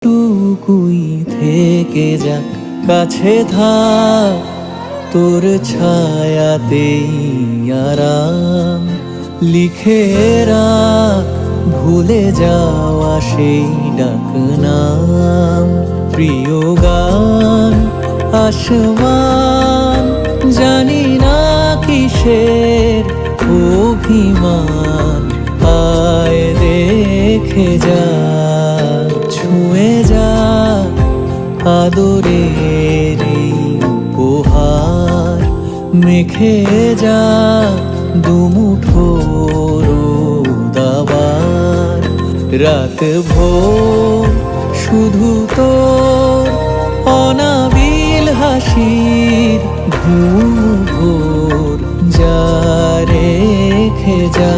এইটুকুই থেকে যাক, কাছে থাক তোর ছায়াতেই আরাম। লিখে রাখ ভুলে যাওয়া সেই ডাকনাম। প্রিয় গান আসমান, জানি না কিসের অভিমান, আয় দেখে যা, ছুঁয়ে যা আদরের এই উপহার। মেখে যা দুমুঠো দাবার। রাত ভোর শুধু তোর অনাবিল হাসির ঘুম ভোর, যা রেখে যা।